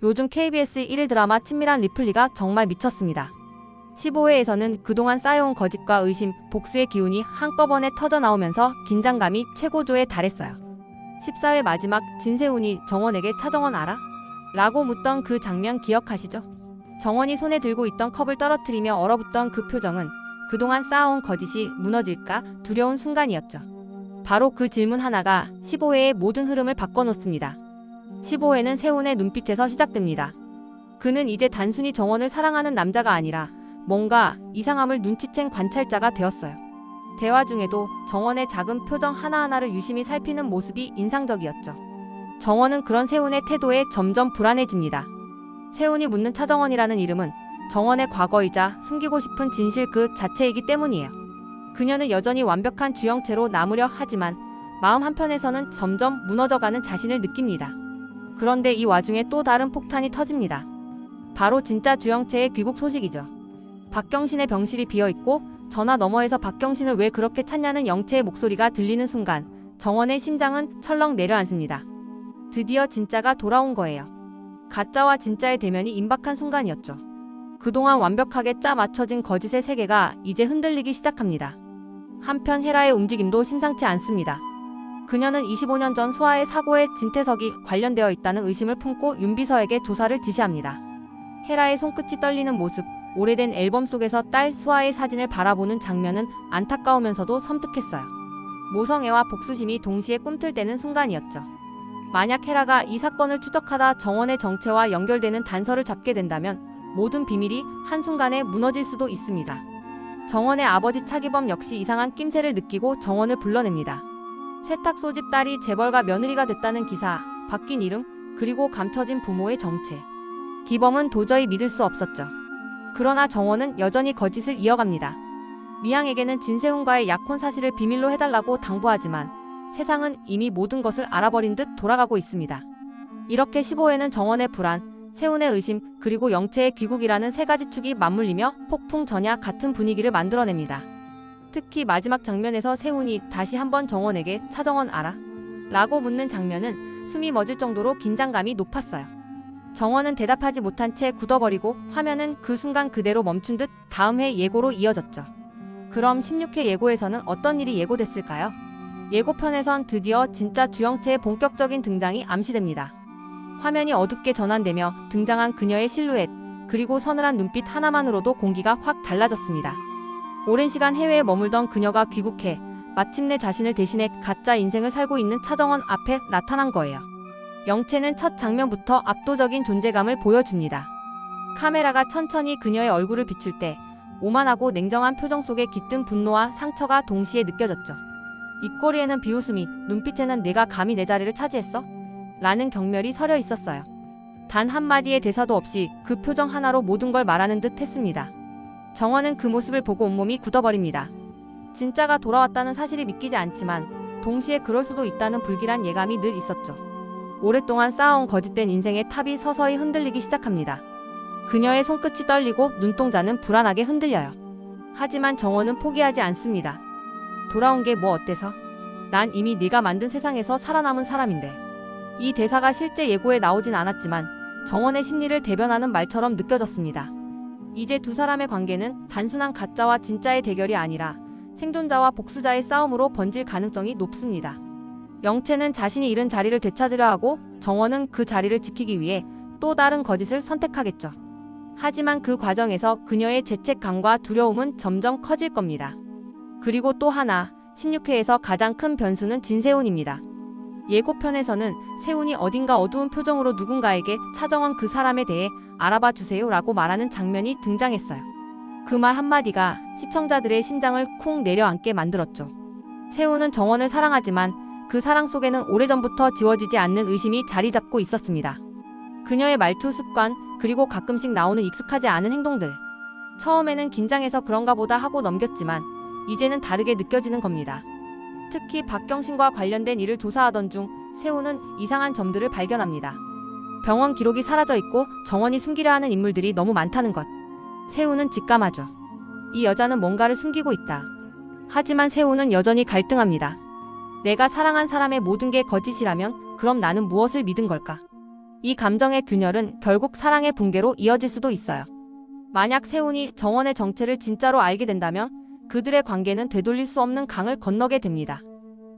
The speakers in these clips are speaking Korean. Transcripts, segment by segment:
요즘 KBS 1일 드라마 친밀한 리플리가 정말 미쳤습니다. 15회에서는 그동안 쌓여온 거짓과 의심, 복수의 기운이 한꺼번에 터져 나오면서 긴장감이 최고조에 달했어요. 14회 마지막 진세훈이 정원에게 차정원 알아? 라고 묻던 그 장면 기억하시죠? 정원이 손에 들고 있던 컵을 떨어뜨리며 얼어붙던 그 표정은 그동안 쌓아온 거짓이 무너질까 두려운 순간이었죠. 바로 그 질문 하나가 15회의 모든 흐름을 바꿔놓습니다. 15회는 세훈의 눈빛에서 시작됩니다. 그는 이제 단순히 정원을 사랑하는 남자가 아니라 뭔가 이상함을 눈치챈 관찰자가 되었어요. 대화 중에도 정원의 작은 표정 하나하나를 유심히 살피는 모습이 인상적이었죠. 정원은 그런 세훈의 태도에 점점 불안해집니다. 세훈이 묻는 차정원이라는 이름은 정원의 과거이자 숨기고 싶은 진실 그 자체이기 때문이에요. 그녀는 여전히 완벽한 주영체로 남으려 하지만 마음 한편에서는 점점 무너져가는 자신을 느낍니다. 그런데 이 와중에 또 다른 폭탄이 터집니다. 바로 진짜 주영체의 귀국 소식이죠. 박경신의 병실이 비어있고 전화 너머에서 박경신을 왜 그렇게 찾냐는 영채의 목소리가 들리는 순간 정원의 심장은 철렁 내려앉습니다. 드디어 진짜가 돌아온 거예요. 가짜와 진짜의 대면이 임박한 순간이었죠. 그동안 완벽하게 짜 맞춰진 거짓의 세계가 이제 흔들리기 시작합니다. 한편 헤라의 움직임도 심상치 않습니다. 그녀는 25년 전 수아의 사고에 진태석이 관련되어 있다는 의심을 품고 윤비서에게 조사를 지시합니다. 헤라의 손끝이 떨리는 모습, 오래된 앨범 속에서 딸 수아의 사진을 바라보는 장면은 안타까우면서도 섬뜩했어요. 모성애와 복수심이 동시에 꿈틀대는 순간이었죠. 만약 헤라가 이 사건을 추적하다 정원의 정체와 연결되는 단서를 잡게 된다면 모든 비밀이 한순간에 무너질 수도 있습니다. 정원의 아버지 차기범 역시 이상한 낌새를 느끼고 정원을 불러냅니다. 세탁소집 딸이 재벌가 며느리가 됐다는 기사, 바뀐 이름, 그리고 감춰진 부모의 정체. 기범은 도저히 믿을 수 없었죠. 그러나 정원은 여전히 거짓을 이어갑니다. 미양에게는 진세훈과의 약혼 사실을 비밀로 해달라고 당부하지만 세상은 이미 모든 것을 알아버린 듯 돌아가고 있습니다. 이렇게 15회는 정원의 불안, 세훈의 의심, 그리고 영채의 귀국이라는 세 가지 축이 맞물리며 폭풍 전야 같은 분위기를 만들어냅니다. 특히 마지막 장면에서 세훈이 다시 한번 정원에게 차정원 알아? 라고 묻는 장면은 숨이 멎을 정도로 긴장감이 높았어요. 정원은 대답하지 못한 채 굳어버리고 화면은 그 순간 그대로 멈춘 듯 다음 회 예고로 이어졌죠. 그럼 16회 예고에서는 어떤 일이 예고됐을까요? 예고편에선 드디어 진짜 주영채의 본격적인 등장이 암시됩니다. 화면이 어둡게 전환되며 등장한 그녀의 실루엣, 그리고 서늘한 눈빛 하나만으로도 공기가 확 달라졌습니다. 오랜 시간 해외에 머물던 그녀가 귀국해 마침내 자신을 대신해 가짜 인생을 살고 있는 차정원 앞에 나타난 거예요. 영채는 첫 장면부터 압도적인 존재감을 보여줍니다. 카메라가 천천히 그녀의 얼굴을 비출 때 오만하고 냉정한 표정 속에 깃든 분노와 상처가 동시에 느껴졌죠. 입꼬리에는 비웃음이, 눈빛에는 내가 감히 내 자리를 차지했어? 라는 경멸이 서려 있었어요. 단 한마디의 대사도 없이 그 표정 하나로 모든 걸 말하는 듯 했습니다. 정원은 그 모습을 보고 온몸이 굳어버립니다. 진짜가 돌아왔다는 사실이 믿기지 않지만 동시에 그럴 수도 있다는 불길한 예감이 늘 있었죠. 오랫동안 쌓아온 거짓된 인생의 탑이 서서히 흔들리기 시작합니다. 그녀의 손끝이 떨리고 눈동자는 불안하게 흔들려요. 하지만 정원은 포기하지 않습니다. 돌아온 게 뭐 어때서? 난 이미 네가 만든 세상에서 살아남은 사람인데. 이 대사가 실제 예고에 나오진 않았지만 정원의 심리를 대변하는 말처럼 느껴졌습니다. 이제 두 사람의 관계는 단순한 가짜와 진짜의 대결이 아니라 생존자와 복수자의 싸움으로 번질 가능성이 높습니다. 영채는 자신이 잃은 자리를 되찾으려 하고 정원은 그 자리를 지키기 위해 또 다른 거짓을 선택하겠죠. 하지만 그 과정에서 그녀의 죄책감과 두려움은 점점 커질 겁니다. 그리고 또 하나, 16회에서 가장 큰 변수는 진세훈입니다. 예고편에서는 세훈이 어딘가 어두운 표정으로 누군가에게 차정원 그 사람에 대해 알아봐 주세요 라고 말하는 장면이 등장했어요. 그 말 한마디가 시청자들의 심장을 쿵 내려앉게 만들었죠. 세훈은 정원을 사랑하지만 그 사랑 속에는 오래전부터 지워지지 않는 의심이 자리 잡고 있었습니다. 그녀의 말투, 습관, 그리고 가끔씩 나오는 익숙하지 않은 행동들. 처음에는 긴장해서 그런가 보다 하고 넘겼지만 이제는 다르게 느껴지는 겁니다. 특히 박경신과 관련된 일을 조사하던 중 세훈은 이상한 점들을 발견합니다. 병원 기록이 사라져 있고 정원이 숨기려 하는 인물들이 너무 많다는 것. 세훈은 직감하죠. 이 여자는 뭔가를 숨기고 있다. 하지만 세훈은 여전히 갈등합니다. 내가 사랑한 사람의 모든 게 거짓이라면 그럼 나는 무엇을 믿은 걸까? 이 감정의 균열은 결국 사랑의 붕괴로 이어질 수도 있어요. 만약 세훈이 정원의 정체를 진짜로 알게 된다면 그들의 관계는 되돌릴 수 없는 강을 건너게 됩니다.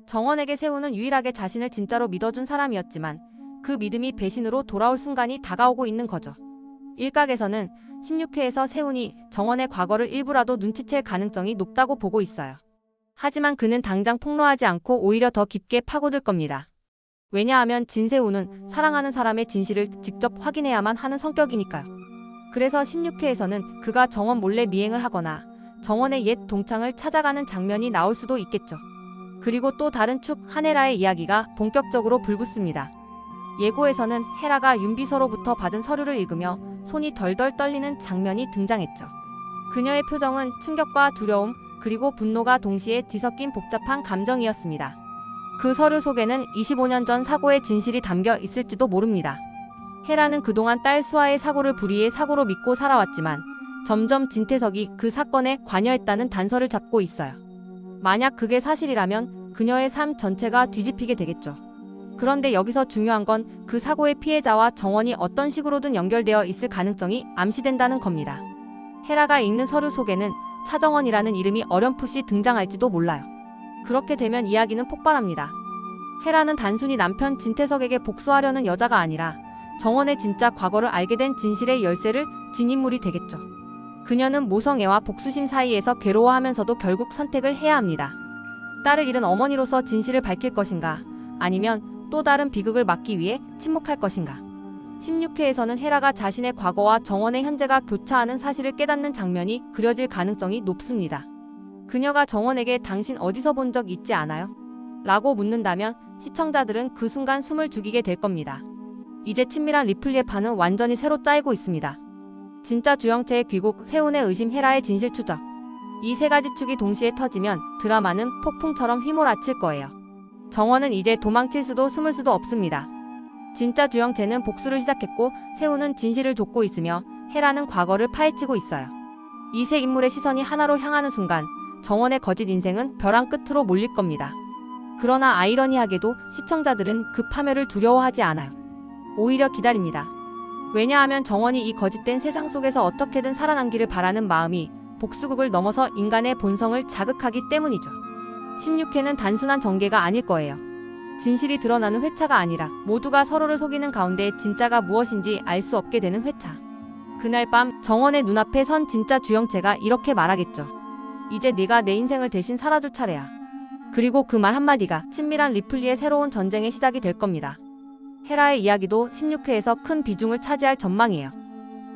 정원에게 세훈은 유일하게 자신을 진짜로 믿어준 사람이었지만 그 믿음이 배신으로 돌아올 순간이 다가오고 있는 거죠. 일각에서는 16회에서 세훈이 정원의 과거를 일부라도 눈치챌 가능성이 높다고 보고 있어요. 하지만 그는 당장 폭로하지 않고 오히려 더 깊게 파고들 겁니다. 왜냐하면 진세훈은 사랑하는 사람의 진실을 직접 확인해야만 하는 성격이니까요. 그래서 16회에서는 그가 정원 몰래 미행을 하거나 정원의 옛 동창을 찾아가는 장면이 나올 수도 있겠죠. 그리고 또 다른 축 한혜라의 이야기가 본격적으로 불붙습니다. 예고에서는 헤라가 윤비서로부터 받은 서류를 읽으며 손이 덜덜 떨리는 장면이 등장했죠. 그녀의 표정은 충격과 두려움 그리고 분노가 동시에 뒤섞인 복잡한 감정이었습니다. 그 서류 속에는 25년 전 사고의 진실이 담겨 있을지도 모릅니다. 헤라는 그동안 딸 수아의 사고를 불의의 사고로 믿고 살아왔지만 점점 진태석이 그 사건에 관여했다는 단서를 잡고 있어요. 만약 그게 사실이라면 그녀의 삶 전체가 뒤집히게 되겠죠. 그런데 여기서 중요한 건 그 사고의 피해자와 정원이 어떤 식으로든 연결되어 있을 가능성이 암시된다는 겁니다. 헤라가 읽는 서류 속에는 차정원이라는 이름이 어렴풋이 등장할지도 몰라요. 그렇게 되면 이야기는 폭발합니다. 헤라는 단순히 남편 진태석에게 복수하려는 여자가 아니라 정원의 진짜 과거를 알게 된 진실의 열쇠를 쥔 인물이 되겠죠. 그녀는 모성애와 복수심 사이에서 괴로워하면서도 결국 선택을 해야 합니다. 딸을 잃은 어머니로서 진실을 밝힐 것인가, 아니면 또 다른 비극을 막기 위해 침묵할 것인가. 16회에서는 헤라가 자신의 과거와 정원의 현재가 교차하는 사실을 깨닫는 장면이 그려질 가능성이 높습니다. 그녀가 정원에게 당신 어디서 본 적 있지 않아요? 라고 묻는다면 시청자들은 그 순간 숨을 죽이게 될 겁니다. 이제 친밀한 리플리의 판은 완전히 새로 짜이고 있습니다. 진짜 주영채의 귀국, 세훈의 의심, 헤라의 진실 추적. 이 세 가지 축이 동시에 터지면 드라마는 폭풍처럼 휘몰아칠 거예요. 정원은 이제 도망칠 수도 숨을 수도 없습니다. 진짜 주영채는 복수를 시작했고 세훈은 진실을 좇고 있으며 헤라는 과거를 파헤치고 있어요. 이 세 인물의 시선이 하나로 향하는 순간 정원의 거짓 인생은 벼랑 끝으로 몰릴 겁니다. 그러나 아이러니하게도 시청자들은 그 파멸을 두려워하지 않아요. 오히려 기다립니다. 왜냐하면 정원이 이 거짓된 세상 속에서 어떻게든 살아남기를 바라는 마음이 복수극을 넘어서 인간의 본성을 자극하기 때문이죠. 16회는 단순한 전개가 아닐 거예요. 진실이 드러나는 회차가 아니라 모두가 서로를 속이는 가운데 진짜가 무엇인지 알 수 없게 되는 회차. 그날 밤 정원의 눈앞에 선 진짜 주영채가 이렇게 말하겠죠. 이제 네가 내 인생을 대신 살아줄 차례야. 그리고 그 말 한마디가 친밀한 리플리의 새로운 전쟁의 시작이 될 겁니다. 헤라의 이야기도 16회에서 큰 비중을 차지할 전망이에요.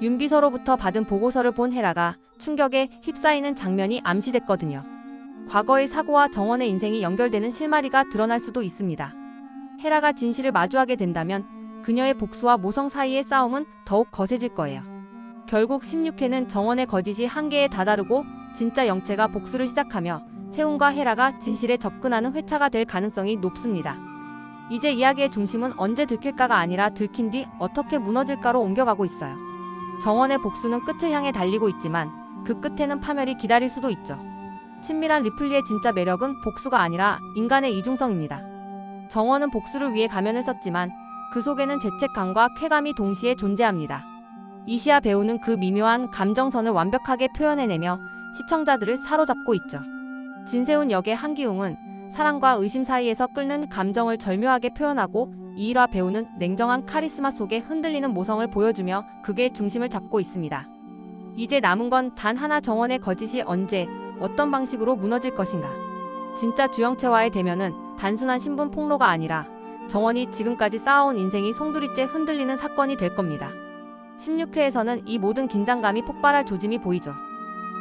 윤비서로부터 받은 보고서를 본 헤라가 충격에 휩싸이는 장면이 암시됐거든요. 과거의 사고와 정원의 인생이 연결되는 실마리가 드러날 수도 있습니다. 헤라가 진실을 마주하게 된다면 그녀의 복수와 모성 사이의 싸움은 더욱 거세질 거예요. 결국 16회는 정원의 거짓이 한계에 다다르고 진짜 영채가 복수를 시작하며 세훈과 헤라가 진실에 접근하는 회차가 될 가능성이 높습니다. 이제 이야기의 중심은 언제 들킬까가 아니라 들킨 뒤 어떻게 무너질까로 옮겨가고 있어요. 정원의 복수는 끝을 향해 달리고 있지만 그 끝에는 파멸이 기다릴 수도 있죠. 친밀한 리플리의 진짜 매력은 복수가 아니라 인간의 이중성입니다. 정원은 복수를 위해 가면을 썼지만 그 속에는 죄책감과 쾌감이 동시에 존재합니다. 이시아 배우는 그 미묘한 감정선을 완벽하게 표현해내며 시청자들을 사로잡고 있죠. 진세훈 역의 한기웅은 사랑과 의심 사이에서 끓는 감정을 절묘하게 표현하고 이일화 배우는 냉정한 카리스마 속에 흔들리는 모성을 보여주며 극의 중심을 잡고 있습니다. 이제 남은 건 단 하나, 정원의 거짓이 언제 어떤 방식으로 무너질 것인가. 진짜 주영채와의 대면은 단순한 신분 폭로가 아니라 정원이 지금까지 쌓아온 인생이 송두리째 흔들리는 사건이 될 겁니다. 16회에서는 이 모든 긴장감이 폭발할 조짐이 보이죠.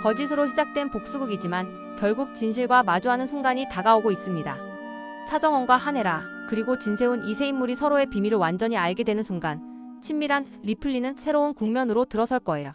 거짓으로 시작된 복수극이지만 결국 진실과 마주하는 순간이 다가오고 있습니다. 차정원과 한혜라 그리고 진세훈, 이 세 인물이 서로의 비밀을 완전히 알게 되는 순간 친밀한 리플리는 새로운 국면으로 들어설 거예요.